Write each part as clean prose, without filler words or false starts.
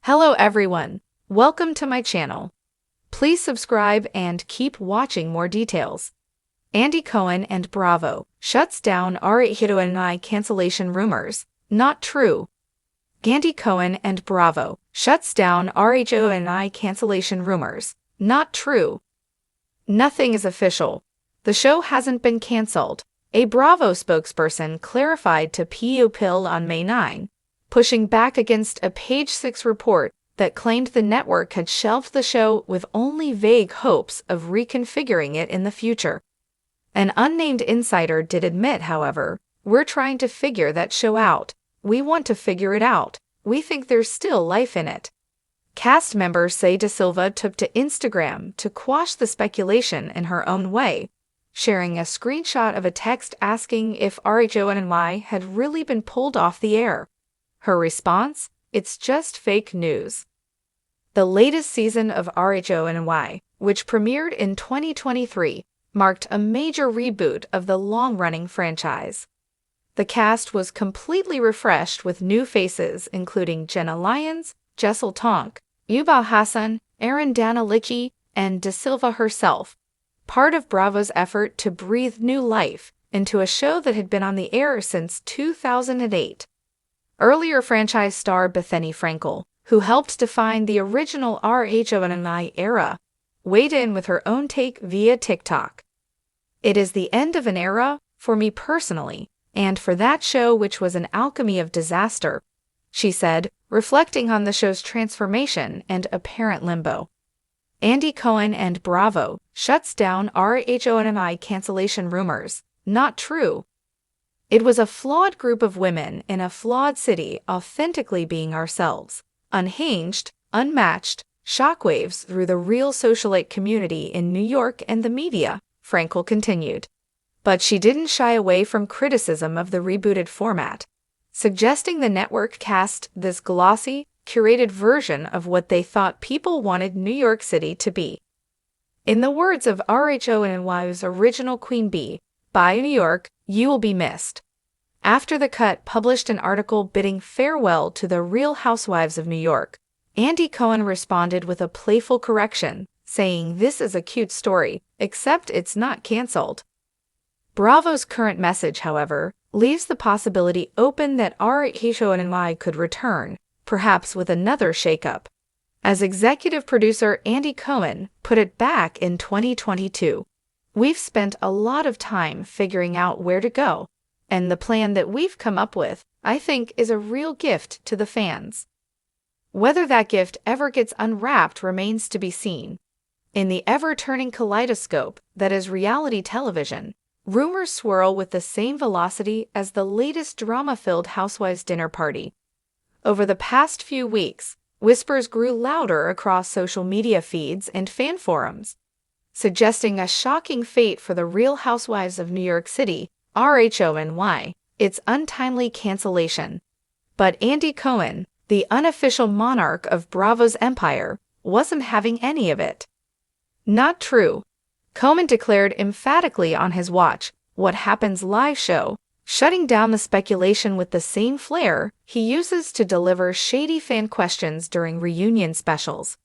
Hello everyone, welcome to my channel. Please subscribe and keep watching more details. Andy Cohen and Bravo shuts down RHONY cancellation rumors. Not true. Andy Cohen and Bravo shuts down RHONY cancellation rumors. Not true. Nothing is official. The show hasn't been cancelled, a Bravo spokesperson clarified to POPIL on May 9. Pushing back against a Page 6 report that claimed the network had shelved the show with only vague hopes of reconfiguring it in the future. An unnamed insider did admit, however, "We're trying to figure that show out. We want to figure it out. We think there's still life in it." Cast member Say Da Silva took to Instagram to quash the speculation in her own way, sharing a screenshot of a text asking if RHONY had really been pulled off the air. Her response? It's just fake news. The latest season of RHONY, which premiered in 2023, marked a major reboot of the long-running franchise. The cast was completely refreshed with new faces including Jenna Lyons, Jessel Tonk, Yuba Hassan, Aaron Danilicki, and Da Silva herself, part of Bravo's effort to breathe new life into a show that had been on the air since 2008. Earlier franchise star Bethany Frankel, who helped define the original RHONY era, weighed in with her own take via TikTok. "It is the end of an era, for me personally, and for that show which was an alchemy of disaster," she said, reflecting on the show's transformation and apparent limbo. Andy Cohen and Bravo shuts down RHONY cancellation rumors. Not true. It was a flawed group of women in a flawed city authentically being ourselves, unhinged, unmatched, shockwaves through the real socialite community in New York and the media, Frankel continued. But she didn't shy away from criticism of the rebooted format, suggesting the network cast this glossy, curated version of what they thought people wanted New York City to be. In the words of RHONY's original Queen Bee, "Bye New York, you will be missed." After the cut published an article bidding farewell to the Real Housewives of New York, Andy Cohen responded with a playful correction, saying, "This is a cute story, except it's not cancelled." Bravo's current message, however, leaves the possibility open that RHONY could return, perhaps with another shakeup. As executive producer Andy Cohen put it back in 2022, "We've spent a lot of time figuring out where to go, and the plan that we've come up with, I think, is a real gift to the fans." Whether that gift ever gets unwrapped remains to be seen. In the ever-turning kaleidoscope that is reality television, rumors swirl with the same velocity as the latest drama-filled Housewives dinner party. Over the past few weeks, whispers grew louder across social media feeds and fan forums, suggesting a shocking fate for the Real Housewives of New York City, RHONY, its untimely cancellation. But Andy Cohen, the unofficial monarch of Bravo's empire, wasn't having any of it. Not true. Cohen declared emphatically on his Watch What Happens live show, shutting down the speculation with the same flair he uses to deliver shady fan questions during reunion specials.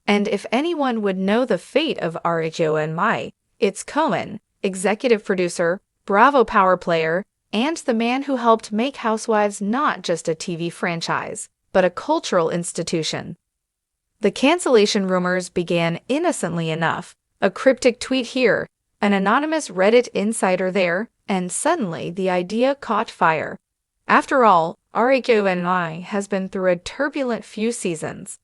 And if anyone would know the fate of RHONY, it's Cohen, executive producer, Bravo power player, and the man who helped make Housewives not just a TV franchise, but a cultural institution. The cancellation rumors began innocently enough, a cryptic tweet here, an anonymous Reddit insider there, and suddenly the idea caught fire. After all, RHONY has been through a turbulent few seasons.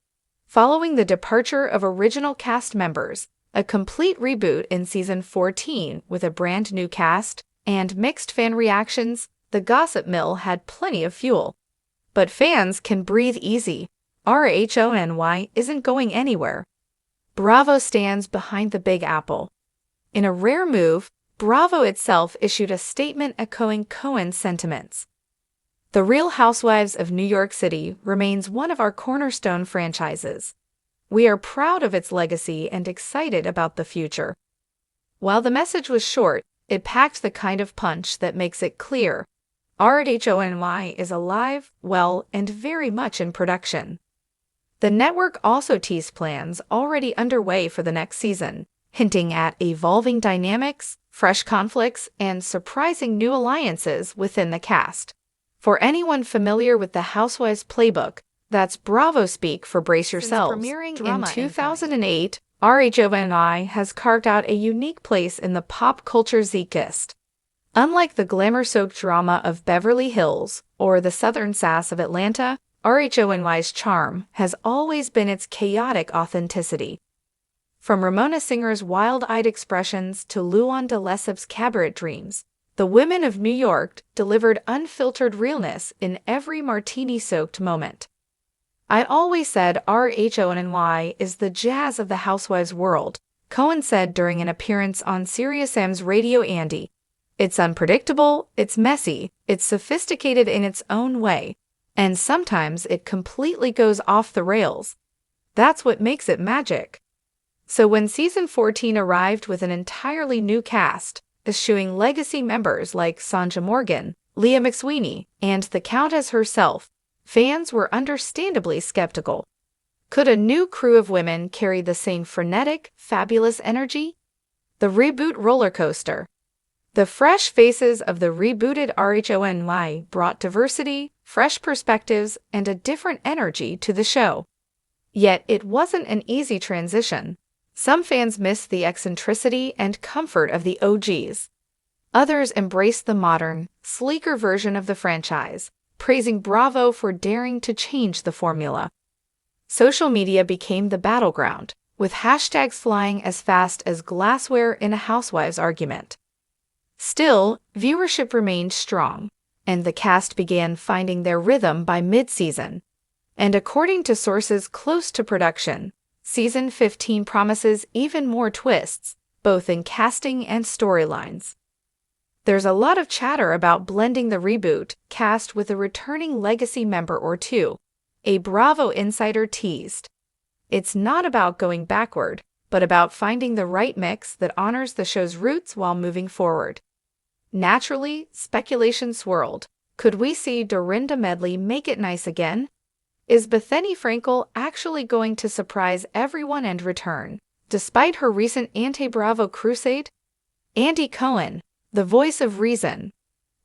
Following the departure of original cast members, a complete reboot in season 14 with a brand new cast, and mixed fan reactions, the gossip mill had plenty of fuel. But fans can breathe easy. RHONY isn't going anywhere. Bravo stands behind the Big Apple. In a rare move, Bravo itself issued a statement echoing Cohen's sentiments. "The Real Housewives of New York City remains one of our cornerstone franchises. We are proud of its legacy and excited about the future." While the message was short, it packed the kind of punch that makes it clear RHONY is alive, well, and very much in production. The network also teased plans already underway for the next season, hinting at evolving dynamics, fresh conflicts, and surprising new alliances within the cast. For anyone familiar with the Housewives playbook, that's Bravo speak for brace yourselves. Premiering in 2008, RHONY has carved out a unique place in the pop culture zeitgeist. Unlike the glamour-soaked drama of Beverly Hills or the southern sass of Atlanta, RHONY's charm has always been its chaotic authenticity. From Ramona Singer's wild-eyed expressions to Luan de Lesseps' cabaret dreams, the women of New York delivered unfiltered realness in every martini-soaked moment. "I always said RHONY is the jazz of the Housewives world," Cohen said during an appearance on SiriusXM's Radio Andy. "It's unpredictable, it's messy, it's sophisticated in its own way, and sometimes it completely goes off the rails. That's what makes it magic." So when season 14 arrived with an entirely new cast, eschewing legacy members like Sonja Morgan, Leah McSweeney, and the Countess herself, fans were understandably skeptical. Could a new crew of women carry the same frenetic, fabulous energy? The reboot roller coaster. The fresh faces of the rebooted RHONY brought diversity, fresh perspectives, and a different energy to the show. Yet it wasn't an easy transition. Some fans missed the eccentricity and comfort of the OGs. Others embraced the modern, sleeker version of the franchise, praising Bravo for daring to change the formula. Social media became the battleground, with hashtags flying as fast as glassware in a Housewives argument. Still, viewership remained strong, and the cast began finding their rhythm by mid-season. And according to sources close to production, Season 15 promises even more twists, both in casting and storylines. There's a lot of chatter about blending the reboot cast with a returning legacy member or two, a Bravo insider teased. It's not about going backward, but about finding the right mix that honors the show's roots while moving forward. Naturally, speculation swirled. Could we see Dorinda Medley make it nice again? Is Bethany Frankel actually going to surprise everyone and return, despite her recent anti-Bravo crusade? Andy Cohen, the voice of reason.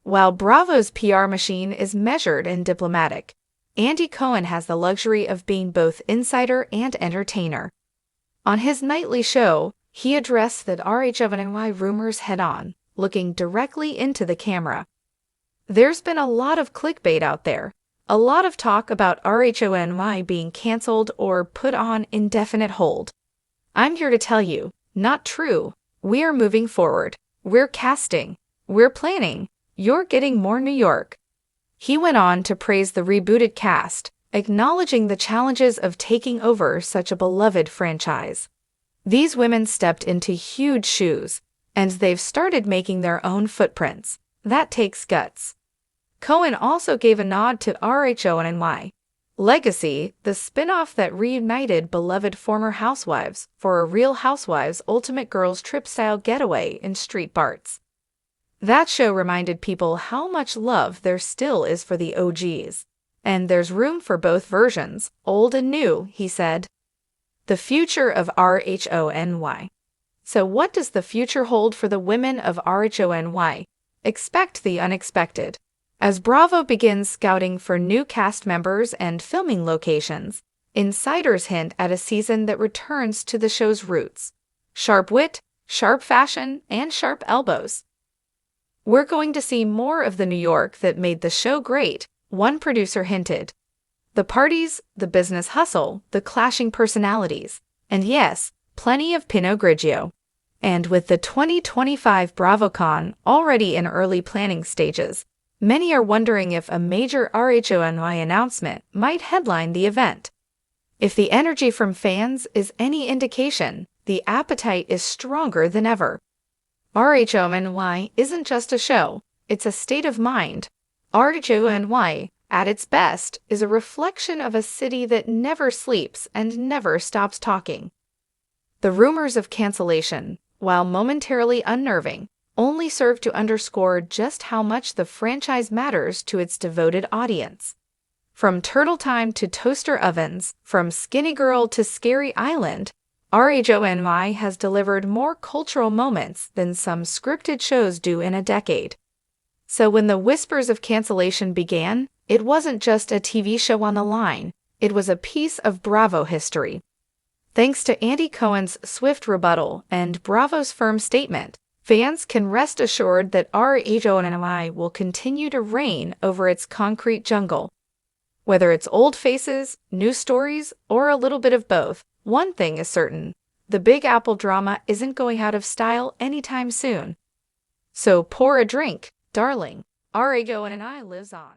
While Bravo's PR machine is measured and diplomatic, Andy Cohen has the luxury of being both insider and entertainer. On his nightly show, he addressed the RHONY rumors head-on, looking directly into the camera. "There's been a lot of clickbait out there. A lot of talk about RHONY being canceled or put on indefinite hold. I'm here to tell you, not true. We are moving forward. We're casting. We're planning. You're getting more New York." He went on to praise the rebooted cast, acknowledging the challenges of taking over such a beloved franchise. These women stepped into huge shoes, and they've started making their own footprints. That takes guts. Cohen also gave a nod to RHONY Legacy, the spin-off that reunited beloved former housewives for a Real Housewives Ultimate Girls Trip-style getaway in Street Barts. That show reminded people how much love there still is for the OGs. And there's room for both versions, old and new, he said. The future of RHONY. So what does the future hold for the women of RHONY? Expect the unexpected. As Bravo begins scouting for new cast members and filming locations, insiders hint at a season that returns to the show's roots. Sharp wit, sharp fashion, and sharp elbows. "We're going to see more of the New York that made the show great," one producer hinted. "The parties, the business hustle, the clashing personalities, and yes, plenty of Pinot Grigio." And with the 2025 BravoCon already in early planning stages, many are wondering if a major RHONY announcement might headline the event. If the energy from fans is any indication, the appetite is stronger than ever. RHONY isn't just a show, it's a state of mind. RHONY, at its best, is a reflection of a city that never sleeps and never stops talking. The rumors of cancellation, while momentarily unnerving, only serve to underscore just how much the franchise matters to its devoted audience. From Turtle Time to Toaster Ovens, from Skinny Girl to Scary Island, RHONY has delivered more cultural moments than some scripted shows do in a decade. So when the whispers of cancellation began, it wasn't just a TV show on the line, it was a piece of Bravo history. Thanks to Andy Cohen's swift rebuttal and Bravo's firm statement, fans can rest assured that RHONY will continue to reign over its concrete jungle. Whether it's old faces, new stories, or a little bit of both, one thing is certain: the Big Apple drama isn't going out of style anytime soon. So pour a drink, darling. RHONY lives on.